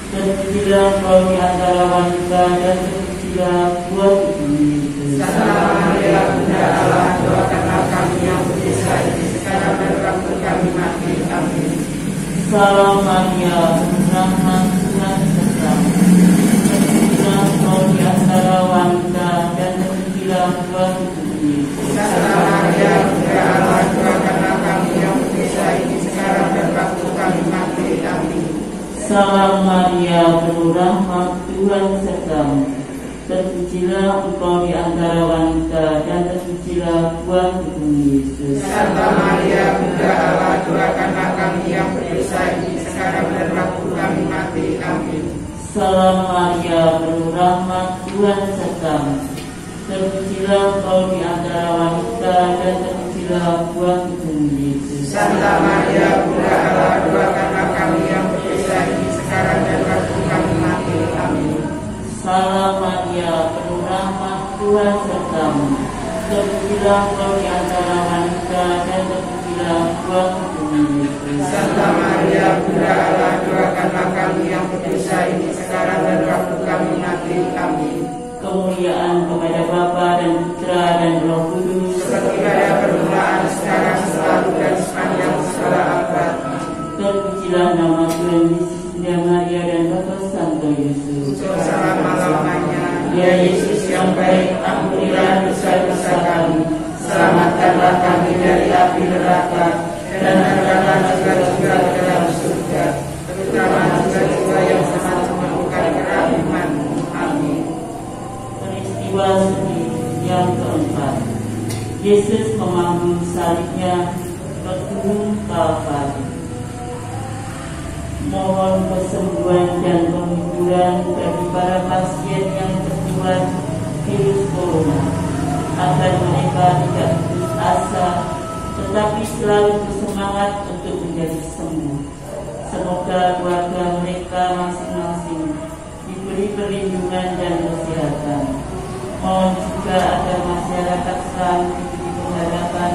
Terpujilah Engkau di antara wanita, dan terpujilah buah tubuhmu Yesus. Santa Maria, Bunda Allah, doakanlah kami yang berdosa ini sekarang dan waktu kami mati. Amin. Salam Maria, penuh rahmat, Tuhan sertamu. Terpujilah Engkau di antara wanita, dan terpujilah buah tubuhmu Yesus. Santa Maria, Bunda Allah, doakanlah kami yang berdosa ini sekarang dan waktu kami mati. Amin. Salam Maria, penuh rahmat, Tuhan sertamu. Terpujilah Engkau di antara wanita, dan terpujilah buah tubuhmu Yesus. Santa Maria, Bunda Allah, doakanlah kami yang berdosa ini sekarang dan waktu kami mati. Amin. Salam Maria, penuh rahmat, Tuhan sertamu. Terpujilah Engkau di antara wanita, dan terpujilah buah tubuhmu Yesus. Santa Maria, Bunda Allah, doakanlah kami yang berdosa ini sekarang dan waktu kami mati. Amin. Salam Maria, penuh rahmat, Tuhan sertamu. Terpujilah Engkau di antara wanita, dan terpujilah buah tubuhmu Yesus. Santa Maria, Bunda Allah, doakanlah kami yang berdosa ini sekarang dan waktu kami mati. Amin. Kemuliaan kepada Bapa dan Putra dan Roh Kudus, Seperti pada permulaan, sekarang, selalu, dan sepanjang segala abad. terpujilah nama Tuhan Yesus, Bunda Maria dan Bapa Santo Yesus. Selama-lamanya, Ya Yesus yang baik, ampunilah dosa-dosa kami, selamatkanlah kami dari api neraka, dan angkatlah juga ke dalam surga, terutama juga yang sangat memerlukan kerahiman-Mu. Amin. Peristiwa sedih yang keempat, Yesus memanggung salibnya ke gunung Kalvari. Mohon kesembuhan dan penghiburan bagi para pasien yang tertular virus corona, agar mereka tidak putus asa, tetapi selalu bersemangat untuk menjadi sembuh. Semoga keluarga mereka masing-masing diberi perlindungan dan kesehatan. Mohon juga agar masyarakat selalu diberi pengharapan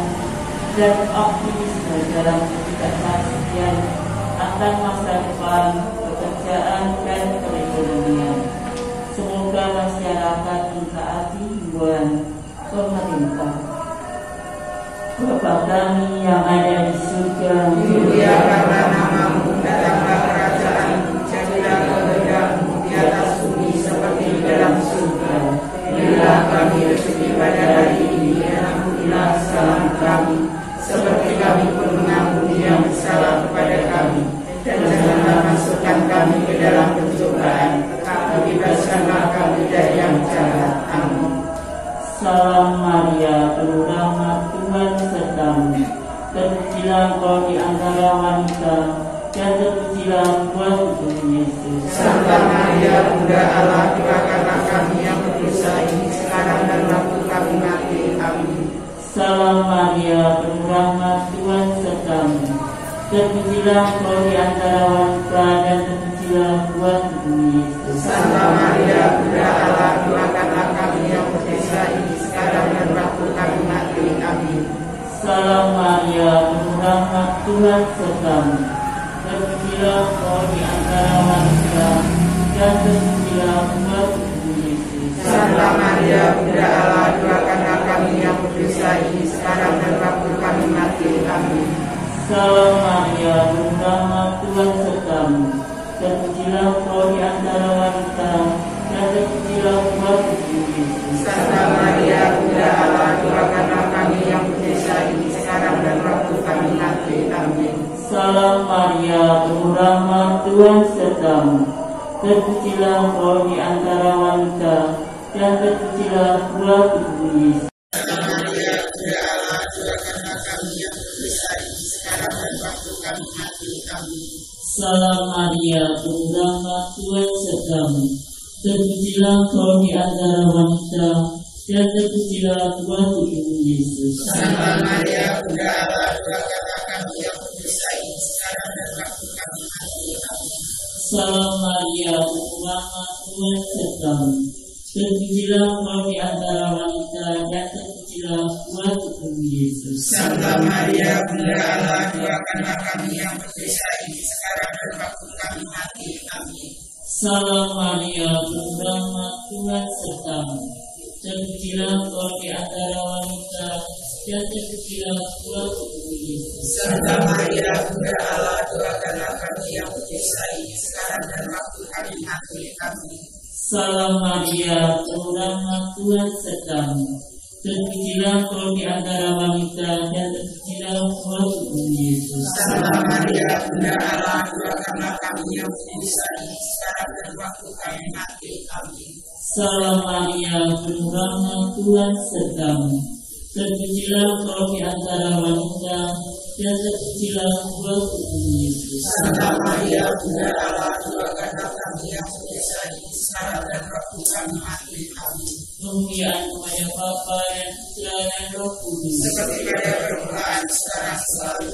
dan optimisme dalam ketidakpastian akan masa depan, pekerjaan, dan perekonomian. Semoga masyarakat mentaati himbauan pemerintah. Bapa kami yang ada di surga, dimuliakanlah namamu, datanglah kerajaanmu, jadilah kehendakmu di atas bumi seperti di dalam surga. Berilah kami rezeki pada hari ini, dan ampunilah kesalahan kami, seperti kami pun mengampuni yang bersalah kepada kami. Dan janganlah masukkan kami ke dalam pencobaan, tapi bebaskanlah kami dari yang jahat. Amin. Salam Maria, penuh rahmat, Tuhan sertamu. Terpujilah Engkau di antara wanita, dan terpujilah buah tubuhmu Yesus. Santa Maria, Bunda Allah, doakanlah kami yang berdosa ini sekarang dan waktu kami mati. Amin. Salam Maria, penuh rahmat, Tuhan sertamu. Terpujilah Engkau di antara wanita, dan terpujilah buah tubuhmu Yesus. Santa Maria, Bunda Allah, doakanlah kami yang berdosa ini sekarang dan waktu kami mati. Amin. Salam Maria, penuh rahmat, Tuhan sertamu. Terpujilah Engkau di antara wanita, dan terpujilah buah tubuhmu Yesus. Santa Maria, Bunda Allah, doakanlah kami yang berdosa ini sekarang dan waktu kami mati. Amin. Salam Maria, penuh rahmat, Tuhan sertamu. Terpujilah Engkau di antara wanita, dan terpujilah buah tubuhmu Yesus. Santa Maria, Bunda Allah, doakanlah kami yang berdosa ini sekarang dan waktu kami mati. Amin. Salam Maria, penuh rahmat, Tuhan sertamu. Terpujilah Engkau di antara wanita, dan terpujilah buah tubuhmu Yesus. Salam Maria, penuh rahmat, Tuhan sertamu. Terpujilah Engkau di antara wanita, dan terpujilah buah tubuhmu Yesus. Santa Maria, Bunda Allah, doakanlah kami yang berdosa ini sekarang dan waktu kami mati. Amin. Salam Maria, penuh rahmat, Tuhan sertamu. Terpujilah Engkau di antara wanita, dan terpujilah buah tubuhmu Yesus. Santa Maria, Bunda Allah, doakanlah kami yang berdosa ini sekarang dan waktu kami mati. Amin. Salam Maria, penuh rahmat, Tuhan sertamu. Terpujilah Engkau di antara wanita, dan terpujilah buah tubuhmu Yesus. Santa Maria, Bunda Allah, doakanlah kami yang berdosa ini sekarang dan waktu kami mati. Amin. Salam Maria, penuh rahmat, Tuhan sertamu. Terpujilah Engkau di antara wanita, dan terpujilah buah tubuhmu Yesus. Santa Maria, Bunda Allah, doakanlah kami yang berdosa ini sekarang dan waktu kami mati. Amin. Salam Maria, penuh rahmat, Tuhan sertamu. Terpujilah Engkau di antara wanita, dan terpujilah buah tubuhmu Yesus. Santa Maria, Bunda Allah, doakanlah kami yang berdosa ini sekarang dan waktu kami mati. Amin. Kemuliaan kepada Bapa dan Putra dan Roh Kudus. Seperti pada permulaan, sekarang, selalu,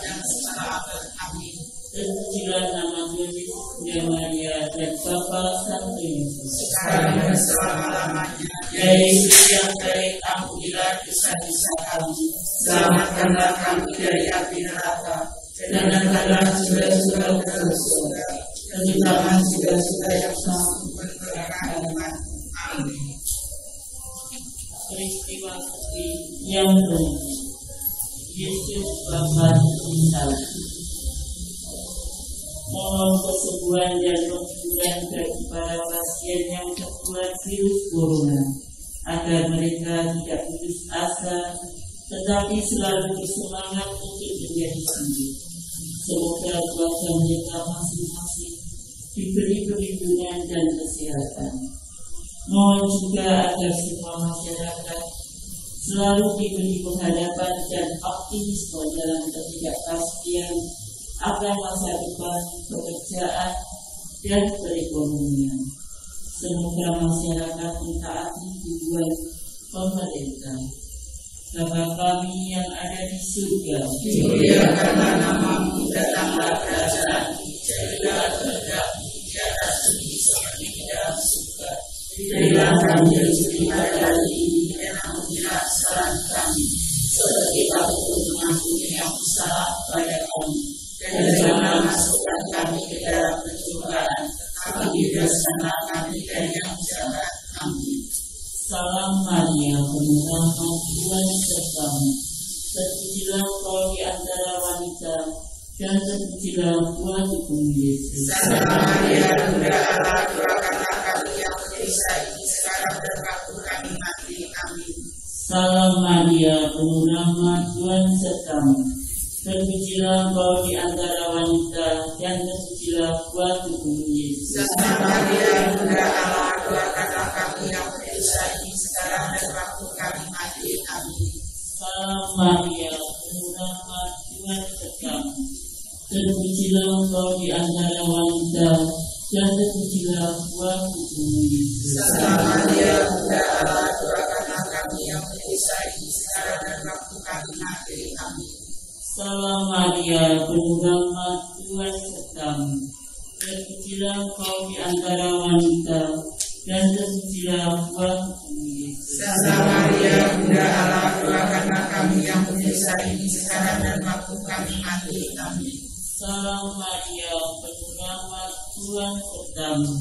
dan secara abad. Amin. Terpujilah nama Tuhan Yesus, Bunda Maria, dan Bapa Santo Yesus. Sekarang dan selama-lamanya. Ya Yesus yang baik, ampunilah dosa-dosa kami. Selamatkanlah kami dari api neraka, dan angkatlah jiwa-jiwa ke surga, terutama jiwa-jiwa yang sangat berkekurangan iman. Amin. Peristiwa seperti yang berikut. Yesus wafat di sana. Mohon kesembuhan dan kesembuhan bagi para pasien yang tertular virus corona, agar mereka tidak putus asa, tetapi selalu bersemangat untuk menjadi sembuh. Semoga keluarga mereka masing-masing diberi perlindungan dan kesehatan. Mohon juga agar semua masyarakat selalu diberi pengharapan dan optimisme dalam ketidakpastian akan masa depan, pekerjaan, dan perekonomian. Semoga masyarakat mentaati tujuan pemerintah. Bapa kami yang ada di surga, dimuliakanlah namamu, datanglah kerajaanmu, jadilah kehendakmu di atas bumi seperti di dalam surga. Berilah kami rezeki pada hari ini, dan ampunilah kesalahan kami, seperti kami pun mengampuni yang bersalah kepada kami. Dan janganlah masukkan kami ke dalam pencobaan, tapi bebaskanlah kami dari yang jahat. Amin. Salam Maria, penuh rahmat, Tuhan sertamu. Terpujilah antara wanita, dan terpujilah buah tubuhmu Yesus. Santa Maria, Bunda Allah, doakanlah kami yang berdosa ini sekarang dan waktu kami mati. Amin. Salam Maria, penuh rahmat, Tuhan sertamu. Terpujilah engkau di antara wanita, dan terpujilah buah tubuhmu Yesus. Santa Maria, Bunda Allah, doakanlah kami yang berdosa ini sekarang dan waktu kami mati. Amin. Salam Maria, penuh rahmat, Tuhan sertamu. Terpujilah engkau di antara wanita, dan terpujilah buah tubuhmu Yesus. Santa Maria, Bunda Allah, doakanlah kami yang berdosa ini sekarang dan waktu kami mati. Amin. Salam Maria, penuh rahmat, Tuhan sertamu. Terpujilah engkau di antara wanita, dan terpujilah buah tubuhmu Yesus. Santa Maria, Bunda Allah, doakanlah kami yang berdosa ini sekarang dan waktu kami mati. Amin. Salam Maria, penuh rahmat, Tuhan sertamu.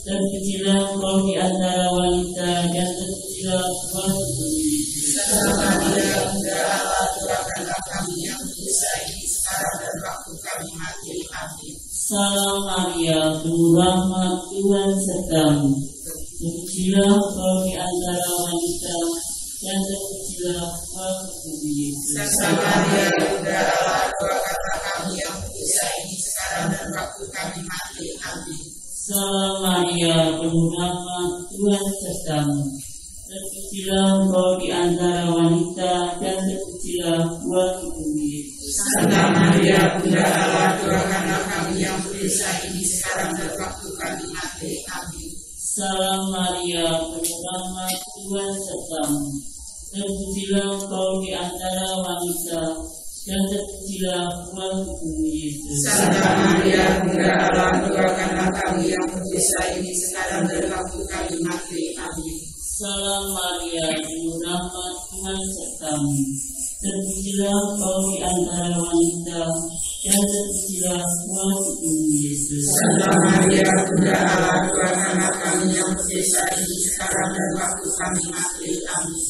Terpujilah engkau di antara wanita, dan terpujilah buah tubuhmu Yesus. Santa Maria, Bunda Allah, doakanlah kami yang berdosa ini sekarang dan waktu kami mati. Amin. Salam Maria, penuh rahmat, Tuhan sertamu. Terpujilah engkau di antara wanita, dan terpujilah buah tubuhmu Yesus. Santa Maria, Bunda Allah, doakanlah kami yang berdosa ini sekarang dan waktu kami mati. Amin. Salam Maria, penuh rahmat, Tuhan sertamu. Terpujilah engkau di antara wanita, dan terpujilah buah tubuhmu Yesus. Santa Maria, Bunda Allah, doakanlah kami yang berdosa ini sekarang dan waktu kami mati. Amin. Salam Maria, penuh rahmat, Tuhan sertamu. Terpujilah engkau di antara wanita, dan terpujilah buah tubuhmu Yesus. Santa Maria, Bunda Allah, doakanlah kami yang berdosa ini sekarang dan waktu kami mati. Amin. Salam Maria, penuh rahmat, Tuhan sertamu. Terpujilah engkau di antara wanita, dan terpujilah buah tubuhmu Yesus. Santa Maria, Bunda Allah, doakanlah kami yang berdosa ini sekarang dan waktu kami mati. Amin.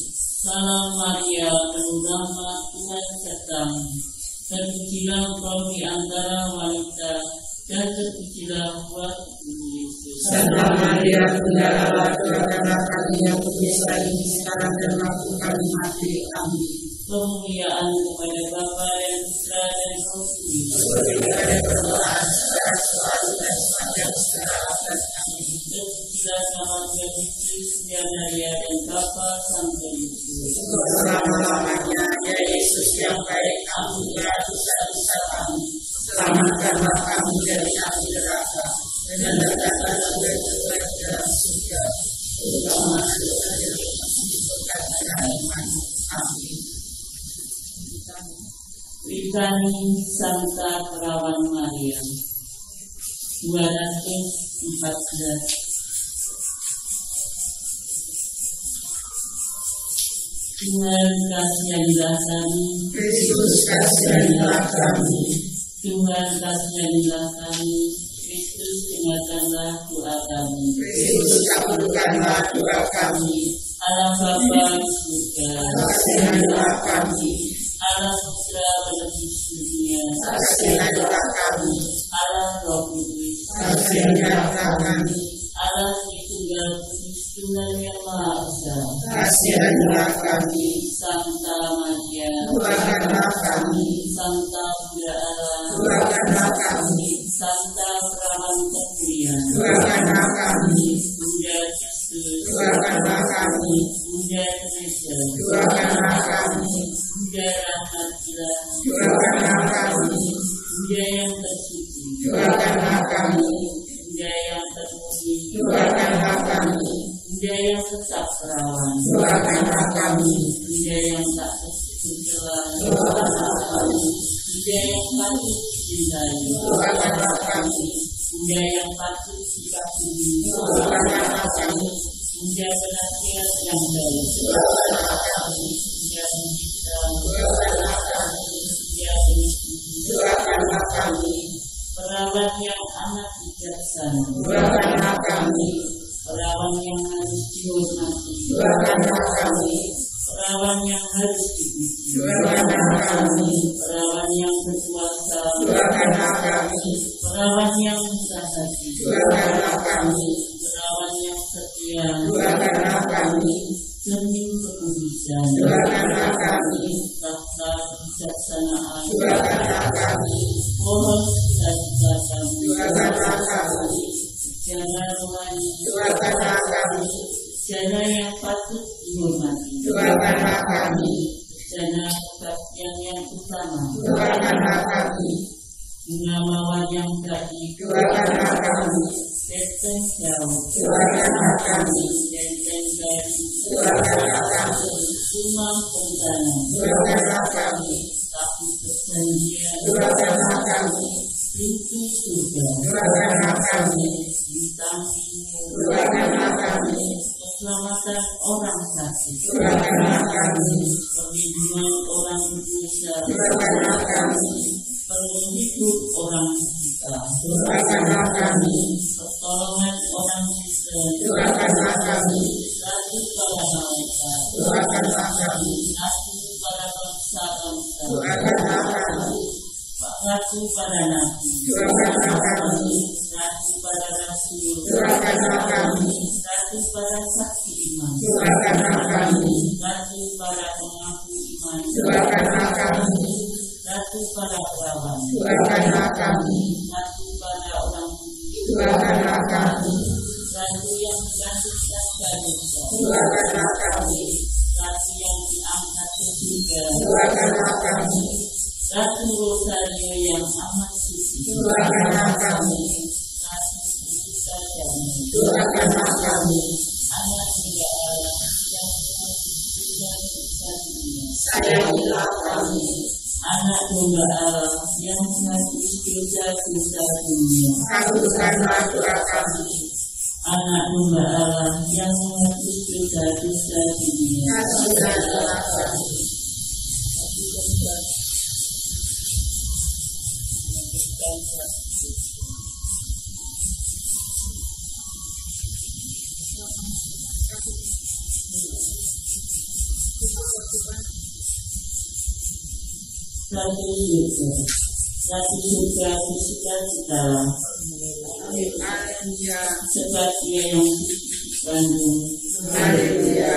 Salam Maria, penuh rahmat, Tuhan sertamu. Terpujilah engkau di antara wanita, dan terpujilah buah tubuhmu Yesus. Santa Maria, Bunda Allah, doakanlah kami yang berdosa ini sekarang dan waktu kami mati. Amin. Kemuliaan kepada Bapa dan Putra dan Roh Kudus. Seperti ada permulaan, sekarang selalu dan sepanjang segala abad. Amin. Terpujilah nama Tuhan Yesus, Maria dan Bapa sampai Yesus. Selama-lamanya, ya Yesus yang baik, ampunilah dosa-dosa kami. Selamatkanlah kami dari api neraka, dan letakkanlah jiwa-jiwa di dalam surga, terutama dosa yang membutuhkan kehadiran. Amin. Litani Santa Perawan Maria 214. Tuhan kasihanilah kami, Kristus kasihanilah kami, Tuhan kasihanilah kami, Kristus dengarkanlah doa kami. Kristus kabulkanlah doa kami, Allah Bapa di surga, kasihanilah kami, Allah Putra penebus dunia, kasihanilah kami, Allah Roh Kudus, kasihanilah kami, Allah Tritunggal Kudus Tuhan yang Maha Esa, kasihanilah kami, Santa Maria, doakanlah kami, Santa Bunda Allah, doakanlah kami, Santa Perawan Termulia, doakanlah kami, Bunda Kristus, doakanlah kami, Bunda Teresa, doakanlah kami, Bunda Rahmat Ilahi, doakanlah kami, Bunda yang tersuci, doakanlah kami, Bunda yang termuji, doakanlah kami, Bunda yang tetap perawan, doakanlah kami, Bunda yang tak tercela, doakanlah kami, Bunda yang patut dicintai, doakanlah kami, Bunda yang patut dikagumi, doakanlah kami, Bunda penasihat yang baik, doakanlah kami, Bunda pencipta, doakanlah kami, Bunda penyuci, doakanlah kami, perawat yang amat bijaksana, doakanlah kami, perawat yang harus dihormati, doakanlah kami, perawat yang harus dipuji, doakanlah kami, perawat doakanlah kami. Perawan yang murah hati, Doakanlah kami. perawan yang setia, Doakanlah kami. cermin kekudusan, Doakanlah kami. tahta kebijaksanaan, Doakanlah kami. pohon sukacita kami, Doakanlah kami. secara rohani, Doakanlah kami. secara yang patut dihormati, Doakanlah kami. secara kebaktian yang utama, Doakanlah kami. bunga mawar yang baik, Doakanlah kami. teteh jauh, Doakanlah kami. benteng garis, Doakanlah kami. rumah pentana, Doakanlah kami. tapi perjanjian, Doakanlah kami. pintu surga, Doakanlah kami. bintang timur, Doakanlah kami. keselamatan orang sakit, Doakanlah kami. perlindungan orang berdosa, Doakanlah kami. perlindungan orang buta, Doakanlah kami. pertolongan orang miskin, Doakanlah kami. ratu para malaikat, Doakanlah kami. ratu para bangsa-bangsa, Doakanlah kami. ratu para nabi, Doakanlah kami. ratu para rasul, Doakanlah kami. ratu para saksi iman, Doakanlah kami. ratu para pengaku iman, Doakanlah kami. ratu para perawan, Doakanlah kami. ratu para orang budi, Doakanlah kami. ratu yang dikasih sabda dosa, Doakanlah kami. ratu yang diangkat ke surga, Doakanlah kami. ratu rosario yang amat suci, Doakanlah kami. ratu pencipta jalan, Doakanlah kami. anak muda Allah yang mencipta dunia, Sayangilah kami. anak domba Allah yang menghapus dosa-dosa dunia, Kabulkanlah doa kami. anak domba Allah yang menghapus dosa-dosa dunia, Kabulkanlah doa kami. Ratu surga bersukacitalah, Haleluya. sebab Dia yang Bandung Haleluya.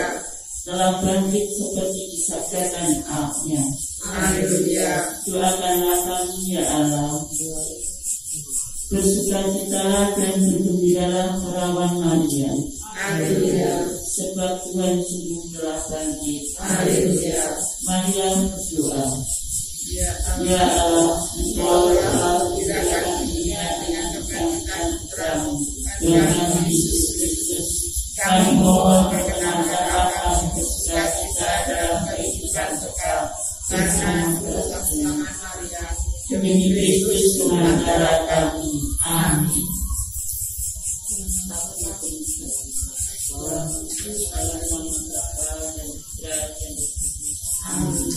telah bangkit seperti disabdakan Abnya. Haleluya. Doakanlah kami ya Allah. Bersukacitalah dan bergembiralah perawan Maria, Haleluya. sebab Tuhan sungguh telah bangkit. Haleluya. Maria berdoa, Ya ya Allah, Engkau telah Allah, menciptakan dunia dengan kebangkitan Putramu, dengan Yesus Kristus. Kami mohon perkenankanlah kami bersukacita dalam kehidupan kekal bersama bersama Maria. demi Kristus pengantara kami. Amin. Amin.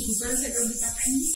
Google saya belum bisa